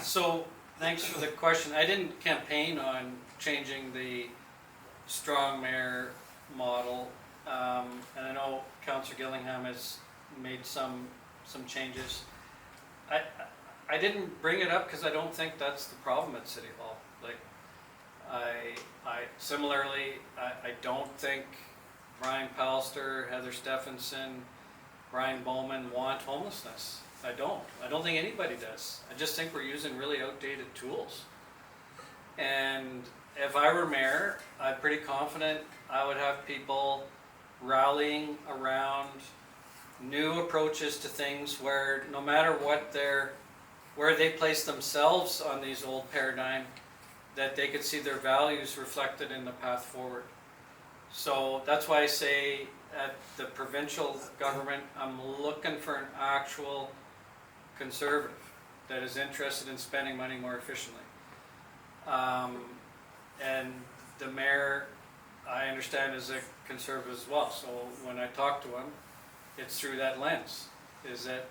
So thanks for the question. I didn't campaign on changing the strong mayor model, and I know Councillor Gillingham has made some changes. I didn't bring it up because I don't think that's the problem at City Hall. Like, I similarly, I don't think Brian Pallister, Heather Stephenson, Brian Bowman want homelessness. I don't think anybody does. I just think we're using really outdated tools. And if I were mayor, I'm pretty confident I would have people rallying around new approaches to things where no matter what where they place themselves on these old paradigm, that they could see their values reflected in the path forward. So that's why I say at the provincial government, I'm looking for an actual conservative that is interested in spending money more efficiently. And the mayor, I understand, is a conservative as well. So when I talk to him, it's through that lens, is that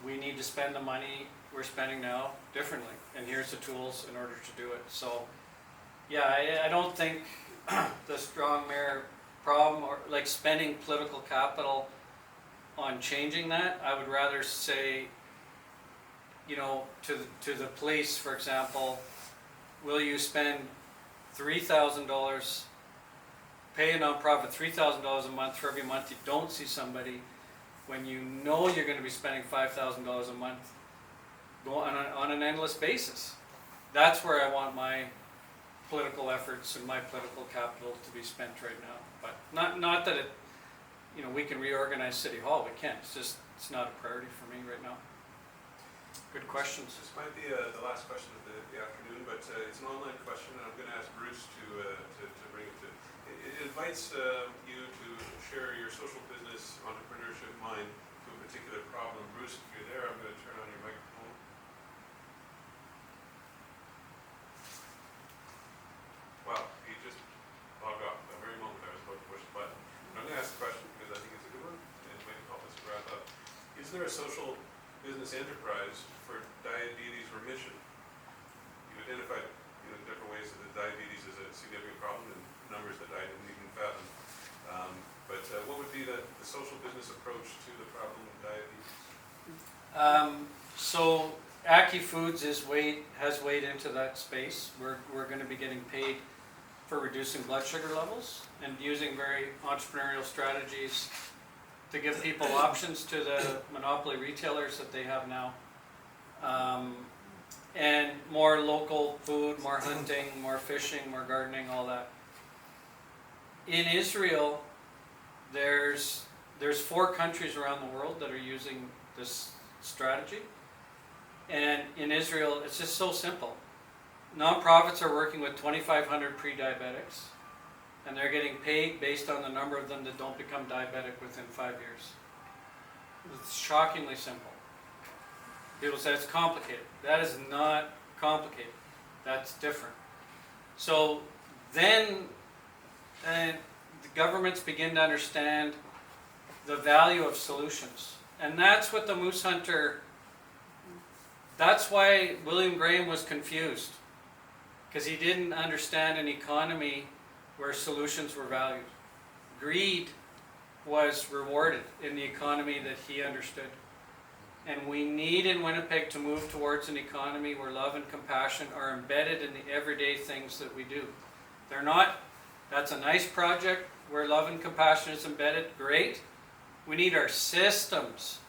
we need to spend the money we're spending now differently, and here's the tools in order to do it. So, yeah, I don't think the strong mayor problem, or like spending political capital on changing that. I would rather say, you know, to the police, for example, will you spend $3,000, pay a nonprofit $3,000 a month for every month you don't see somebody, when you know you're going to be spending $5,000 a month on an endless basis? That's where I want my political efforts and my political capital to be spent right now. But not that it, you know, we can reorganize City Hall. We can. It's just, it's not a priority for me right now. Good questions.
This might be the last question of the afternoon, but it's an online question, and I'm going to ask Bruce to bring it to. It invites you to share your social business entrepreneurship mind to a particular problem. Bruce, if you're there, I'm going to turn on your microphone. Wow, he just logged off. The very moment I was about to push the button. I'm going to ask the question because I think it's a good one, and it might help us wrap up. Is there a social business enterprise for diabetes remission? You've identified, you know, different ways that diabetes is a significant problem and numbers that I didn't even fathom. But what would be the social business approach to the problem of diabetes?
So Aki Foods has weighed into that space. We're going to be getting paid for reducing blood sugar levels and using very entrepreneurial strategies to give people options to the monopoly retailers that they have now. And more local food, more hunting, more fishing, more gardening, all that. In Israel, there's 4 countries around the world that are using this strategy. And in Israel, it's just so simple. Nonprofits are working with 2,500 pre-diabetics, and they're getting paid based on the number of them that don't become diabetic within 5 years. It's shockingly simple. People say it's complicated. That is not complicated. That's different. So then the governments begin to understand the value of solutions. And that's what the Moose Hunter, that's why William Graham was confused. Because he didn't understand an economy where solutions were valued. Greed was rewarded in the economy that he understood. And we need in Winnipeg to move towards an economy where love and compassion are embedded in the everyday things that we do. They're not, that's a nice project where love and compassion is embedded, great. We need our systems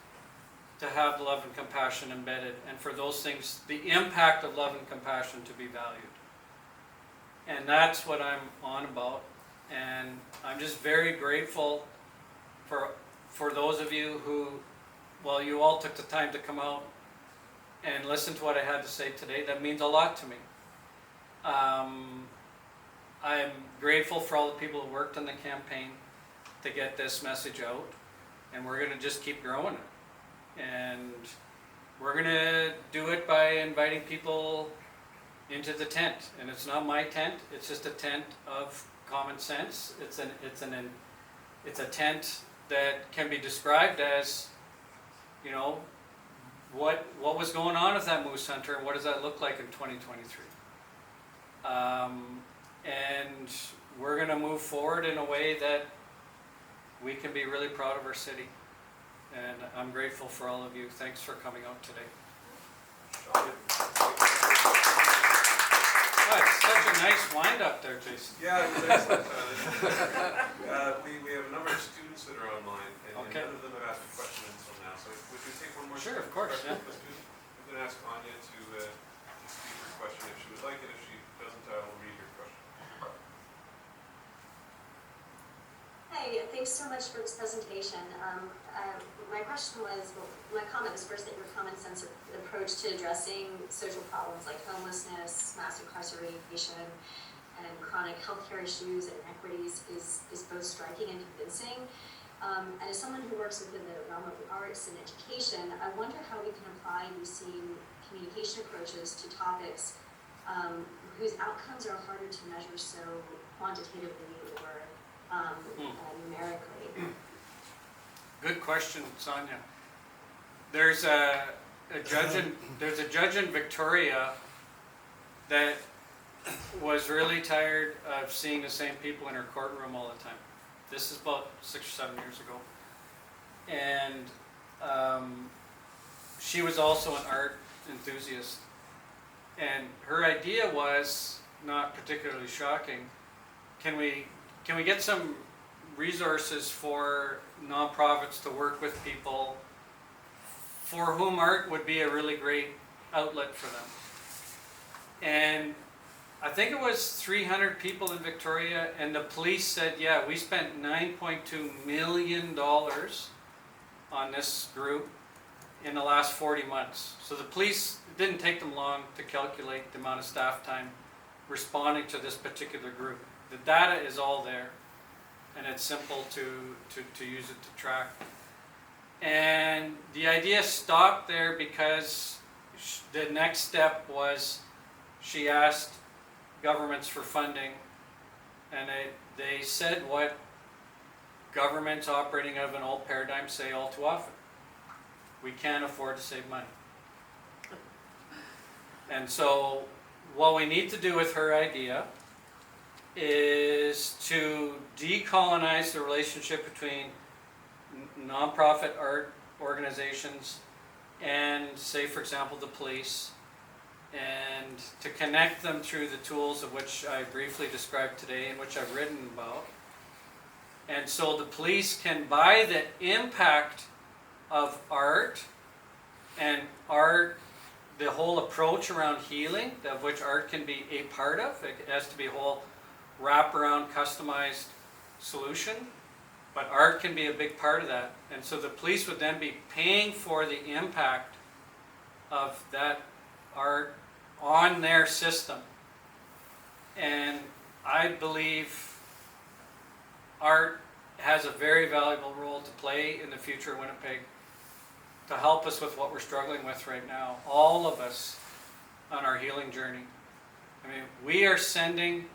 to have love and compassion embedded, and for those things, the impact of love and compassion to be valued. And that's what I'm on about. And I'm just very grateful for those of you who, well, you all took the time to come out and listen to what I had to say today. That means a lot to me. I'm grateful for all the people who worked on the campaign to get this message out. And we're going to just keep growing it. And we're going to do it by inviting people into the tent. And it's not my tent, it's just a tent of common sense. It's a tent that can be described as, you know, what was going on with that Moose Hunter and what does that look like in 2023. And we're going to move forward in a way that we can be really proud of our city. And I'm grateful for all of you. Thanks for coming out today. Oh, it's such a nice wind up there, Jason.
Yeah, it was excellent. We have a number of students that are online, and
Okay.
none of them have asked a question until now. So would you take one more?
Sure, of course, yeah.
I'm going to ask Anya to speak her question if she would like, and if she doesn't, I will read her question.
Hi, thanks so much for this presentation. My question was, well, my comment was first that your common sense approach to addressing social problems like homelessness, mass incarceration, and chronic healthcare issues and inequities is both striking and convincing. And as someone who works within the realm of the arts and education, I wonder how we can apply these same communication approaches to topics whose outcomes are harder to measure so quantitatively or numerically.
Good question, Sonia. There's a judge in Victoria that was really tired of seeing the same people in her courtroom all the time. This is about 6 or 7 years ago. And she was also an art enthusiast. And her idea was, not particularly shocking, can we get some resources for nonprofits to work with people for whom art would be a really great outlet for them. And I think it was 300 people in Victoria, and the police said, yeah, we spent $9.2 million on this group in the last 40 months. So the police, it didn't take them long to calculate the amount of staff time responding to this particular group. The data is all there, and it's simple to use it to track. And the idea stopped there because the next step was she asked governments for funding, and they said what governments operating out of an old paradigm say all too often: we can't afford to save money. And so what we need to do with her idea is to decolonize the relationship between nonprofit art organizations and, say, for example, the police, and to connect them through the tools of which I briefly described today and which I've written about. And so the police can buy the impact of art, and art, the whole approach around healing, of which art can be a part of. It has to be a whole wraparound, customized solution, but art can be a big part of that. And so the police would then be paying for the impact of that art on their system. And I believe art has a very valuable role to play in the future of Winnipeg to help us with what we're struggling with right now, all of us on our healing journey. I mean, we are sending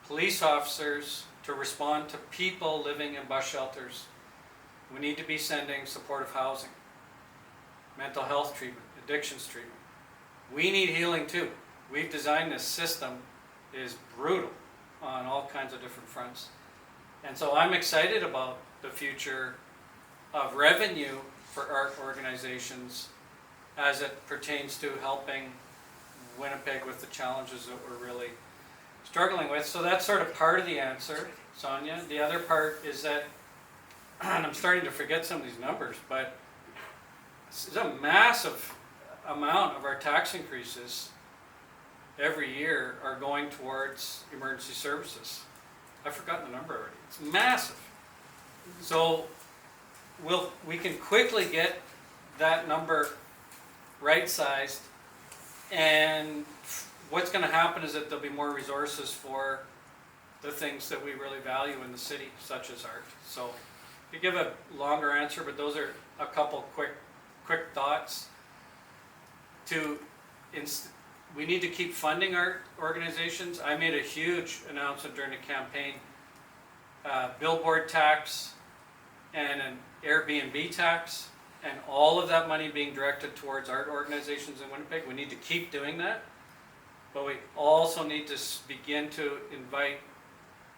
police officers to respond to people living in bus shelters. We need to be sending supportive housing, mental health treatment, addictions treatment. We need healing too. We've designed this system that is brutal on all kinds of different fronts. And so I'm excited about the future of revenue for art organizations as it pertains to helping Winnipeg with the challenges that we're really struggling with. So that's sort of part of the answer, Sonia. The other part is that, and I'm starting to forget some of these numbers, but this is a massive amount of our tax increases every year are going towards emergency services. I've forgotten the number already. It's massive. So we can quickly get that number right-sized, and what's going to happen is that there'll be more resources for the things that we really value in the city, such as art. So to give a longer answer, but those are a couple quick thoughts. We need to keep funding art organizations. I made a huge announcement during the campaign, billboard tax and an Airbnb tax, and all of that money being directed towards art organizations in Winnipeg. We need to keep doing that, but we also need to begin to invite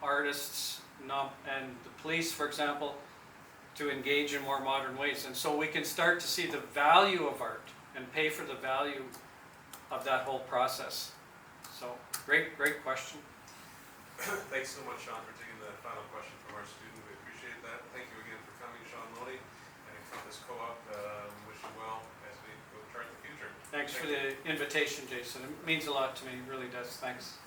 artists and the police, for example, to engage in more modern ways. And so we can start to see the value of art and pay for the value of that whole process. So, great question.
Thanks so much, Shaun, for taking the final question from our student. We appreciate that. Thank you again for coming, Shaun Loney, and Compass Co-op. Wish you well as we go chart the future.
Thanks for the invitation, Jason. It means a lot to me, it really does. Thanks.